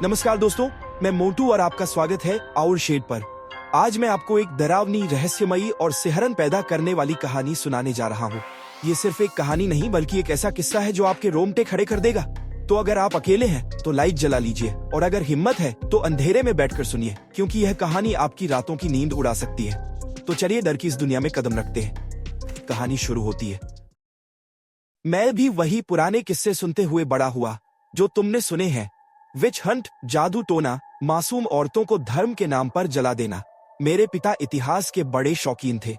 नमस्कार दोस्तों, मैं मोटू और आपका स्वागत है आउर शेड पर। आज मैं आपको एक डरावनी, रहस्यमयी और सिहरन पैदा करने वाली कहानी सुनाने जा रहा हूँ। ये सिर्फ एक कहानी नहीं बल्कि एक ऐसा किस्सा है जो आपके रोंगटे खड़े कर देगा। तो अगर आप अकेले हैं तो लाइट जला लीजिए और अगर हिम्मत है तो अंधेरे में बैठकर सुनिए, क्योंकि यह कहानी आपकी रातों की नींद उड़ा सकती है। तो चलिए डर की इस दुनिया में कदम रखते हैं। कहानी शुरू होती है। मैं भी वही पुराने किस्से सुनते हुए बड़ा हुआ जो तुमने सुने हैं। विच हंट, जादू टोना, मासूम औरतों को धर्म के नाम पर जला देना। मेरे पिता इतिहास के बड़े शौकीन थे।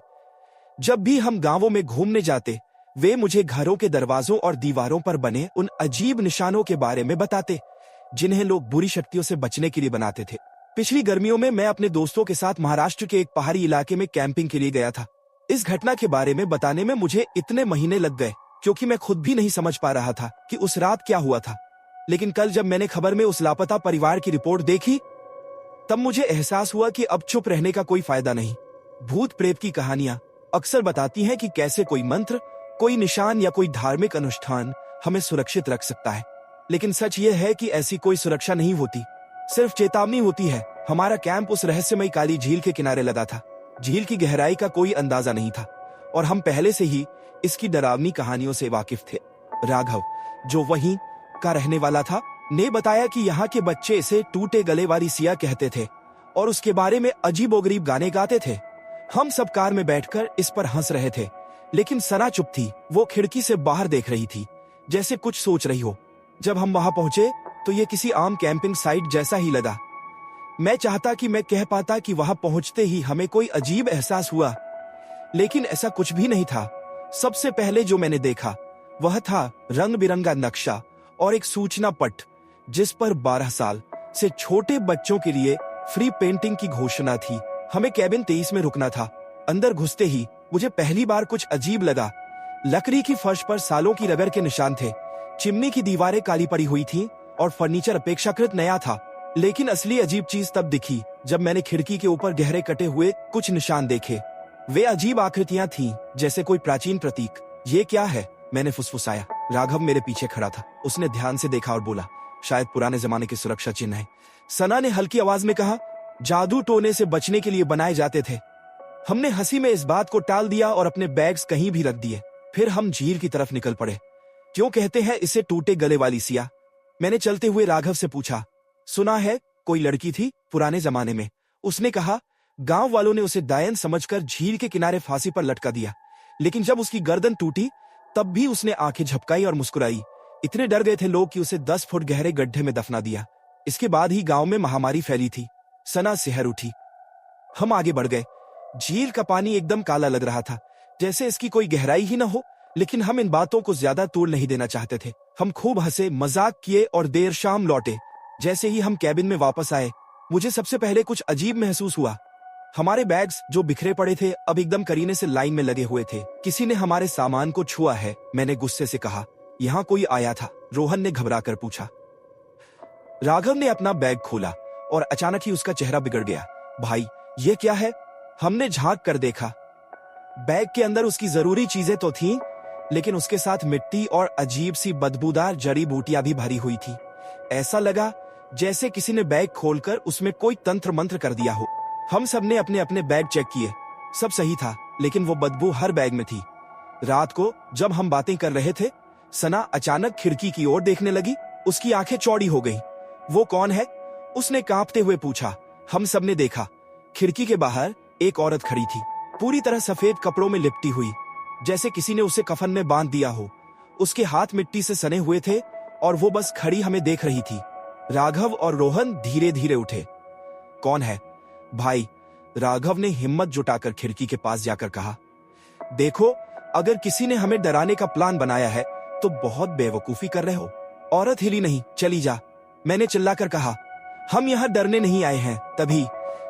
जब भी हम गांवों में घूमने जाते, वे मुझे घरों के दरवाजों और दीवारों पर बने उन अजीब निशानों के बारे में बताते, जिन्हें लोग बुरी शक्तियों से बचने के लिए बनाते थे। पिछली गर्मियों में मैं अपने दोस्तों के साथ महाराष्ट्र के एक पहाड़ी इलाके में कैंपिंग के लिए गया था। इस घटना के बारे में बताने में मुझे इतने महीने लग गए क्योंकि मैं खुद भी नहीं समझ पा रहा था कि उस रात क्या हुआ था। लेकिन कल जब मैंने खबर में उस लापता परिवार की रिपोर्ट देखी, तब मुझे एहसास हुआ कि अब चुप रहने का कोई फायदा नहीं। भूत प्रेत की कहानियां अक्सर बताती हैं कि कैसे कोई मंत्र, कोई निशान या कोई धार्मिक अनुष्ठान हमें सुरक्षित रख सकता है। लेकिन सच ये है कि ऐसी कोई सुरक्षा नहीं होती, सिर्फ चेतावनी होती है। हमारा कैंप उस रहस्यमयी काली झील के किनारे लगा था। झील की गहराई का कोई अंदाजा नहीं था और हम पहले से ही इसकी डरावनी कहानियों से वाकिफ थे। राघव, जो वहीं का रहने वाला था, ने बताया कि यहाँ के बच्चे इसे टूटे गले वाली सिया कहते थे और उसके बारे में अजीबोगरीब गाने गाते थे। हम सब कार में बैठकर इस पर हंस रहे थे, लेकिन सना चुप थी। वो खिड़की से बाहर देख रही थी, जैसे कुछ सोच रही हो। जब हम वहां पहुंचे तो ये किसी आम कैंपिंग साइट जैसा ही लगा। मैं चाहता कि मैं कह पाता कि वहां पहुंचते ही हमें कोई अजीब एहसास हुआ, लेकिन ऐसा कुछ भी नहीं था। सबसे पहले जो मैंने देखा वह था रंग बिरंगा नक्शा और एक सूचना पट, जिस पर 12 साल से छोटे बच्चों के लिए फ्री पेंटिंग की घोषणा थी। हमें कैबिन 23 में रुकना था। अंदर घुसते ही मुझे पहली बार कुछ अजीब लगा। लकड़ी की फर्श पर सालों की रगड़ के निशान थे। चिमनी की दीवारें काली पड़ी हुई थीं और फर्नीचर अपेक्षाकृत नया था। लेकिन असली अजीब चीज तब दिखी जब मैंने खिड़की के ऊपर गहरे कटे हुए कुछ निशान देखे। वे अजीब आकृतियां थीं, जैसे कोई प्राचीन प्रतीक। ये क्या है? मैंने फुसफुसाया। राघव मेरे पीछे खड़ा था। उसने ध्यान से देखा और बोला, शायद पुराने जमाने के सुरक्षा चिन्ह है। सना ने हल्की आवाज में कहा, जादू टोने से बचने के लिए बनाए जाते थे। हमने हंसी में इस बात को टाल दिया और अपने बैग्स कहीं भी रख दिए। फिर हम झील की तरफ निकल पड़े। क्यों कहते हैं इसे टूटे गले वाली सिया? मैंने चलते हुए राघव से पूछा। सुना है कोई लड़की थी पुराने जमाने में। उसने कहा, गांव वालों ने उसे डायन समझकर झील के किनारे फांसी पर लटका दिया, लेकिन जब उसकी गर्दन टूटी तब भी उसने आंखें झपकाई और मुस्कुराई। इतने डर गए थे लोग कि उसे 10 फुट गहरे गड्ढे में दफना दिया। इसके बाद ही गांव में महामारी फैली थी। सना सिहर उठी। हम आगे बढ़ गए। झील का पानी एकदम काला लग रहा था, जैसे इसकी कोई गहराई ही न हो। लेकिन हम इन बातों को ज्यादा तूल नहीं देना चाहते थे। हम खूब हंसे, मजाक किए और देर शाम लौटे। जैसे ही हम कैबिन में वापस आए, मुझे सबसे पहले कुछ अजीब महसूस हुआ। हमारे बैग्स जो बिखरे पड़े थे अब एकदम करीने से लाइन में लगे हुए थे। किसी ने हमारे सामान को छुआ है, मैंने गुस्से से कहा। यहाँ कोई आया था? रोहन ने घबराकर पूछा। राघव ने अपना बैग खोला और अचानक ही उसका चेहरा बिगड़ गया। भाई, ये क्या है? हमने झांक कर देखा। बैग के अंदर उसकी जरूरी चीजें तो थीं, लेकिन उसके साथ मिट्टी और अजीब सी बदबूदार जड़ी बूटियां भी भरी हुई थी। ऐसा लगा जैसे किसी ने बैग खोलकर उसमें कोई तंत्र मंत्र कर दिया हो। हम सब ने अपने अपने बैग चेक किए। सब सही था, लेकिन वो बदबू हर बैग में थी। रात को जब हम बातें कर रहे थे, सना अचानक खिड़की की ओर देखने लगी। उसकी आंखें चौड़ी हो गईं। वो कौन है? उसने कांपते हुए पूछा। हम सब ने देखा। खिड़की के बाहर एक औरत खड़ी थी, पूरी तरह सफेद कपड़ों में लिपटी हुई, जैसे किसी ने उसे कफन में बांध दिया हो। उसके हाथ मिट्टी से सने हुए थे और वो बस खड़ी हमें देख रही थी। राघव और रोहन धीरे धीरे उठे। कौन है भाई? राघव ने हिम्मत जुटाकर खिड़की के पास जाकर कहा। देखो, अगर किसी ने हमें डराने का प्लान बनाया है तो बहुत बेवकूफी कर रहे हो। औरत हिली नहीं। चली जा, मैंने चिल्लाकर कहा। हम यहाँ डरने नहीं आए हैं। तभी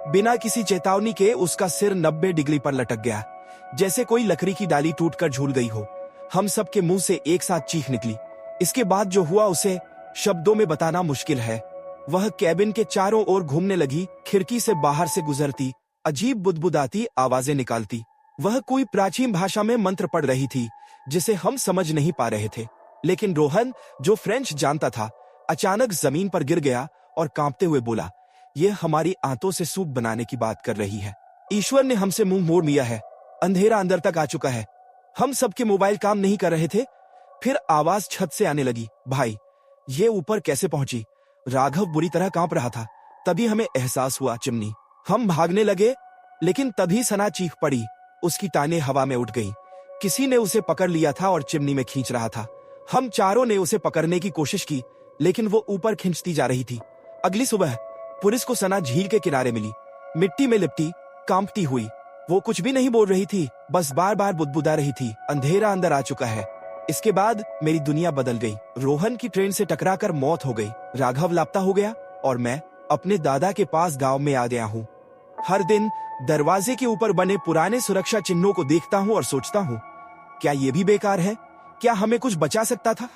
बिना किसी चेतावनी के उसका सिर 90 डिग्री पर लटक गया, जैसे कोई लकड़ी की डाली टूटकर झूल गई हो। हम सबके मुंह से एक साथ चीख निकली। इसके बाद जो हुआ उसे शब्दों में बताना मुश्किल है। वह कैबिन के चारों ओर घूमने लगी, खिड़की से बाहर से गुजरती, अजीब बुदबुदाती आवाजें निकालती। वह कोई प्राचीन भाषा में मंत्र पढ़ रही थी जिसे हम समझ नहीं पा रहे थे। लेकिन रोहन, जो फ्रेंच जानता था, अचानक जमीन पर गिर गया और कांपते हुए बोला, ये हमारी आंतों से सूप बनाने की बात कर रही है। ईश्वर ने हमसे मुंह मोड़ लिया है। अंधेरा अंदर तक आ चुका है। हम सबके मोबाइल काम नहीं कर रहे थे। फिर आवाज छत से आने लगी, भाई ये ऊपर कैसे पहुंची? राघव बुरी तरह कांप रहा था। तभी हमें एहसास हुआ चिमनी। हम भागने लगे, लेकिन तभी सना चीख पड़ी। उसकी टांगें हवा में उठ गईं। किसी ने उसे पकड़ लिया था और चिमनी में खींच रहा था। हम चारों ने उसे पकड़ने की कोशिश की, लेकिन वो ऊपर खिंचती जा रही थी। अगली सुबह पुलिस को सना झील के किनारे मिली, मिट्टी में लिपटी, कांपती हुई। वो कुछ भी नहीं बोल रही थी, बस बार बार बुदबुदा रही थी। अंधेरा अंदर आ चुका है। इसके बाद मेरी दुनिया बदल गई। रोहन की ट्रेन से टकराकर मौत हो गई। राघव लापता हो गया और मैं अपने दादा के पास गांव में आ गया हूँ। हर दिन दरवाजे के ऊपर बने पुराने सुरक्षा चिन्हों को देखता हूँ और सोचता हूँ, क्या ये भी बेकार है? क्या हमें कुछ बचा सकता था?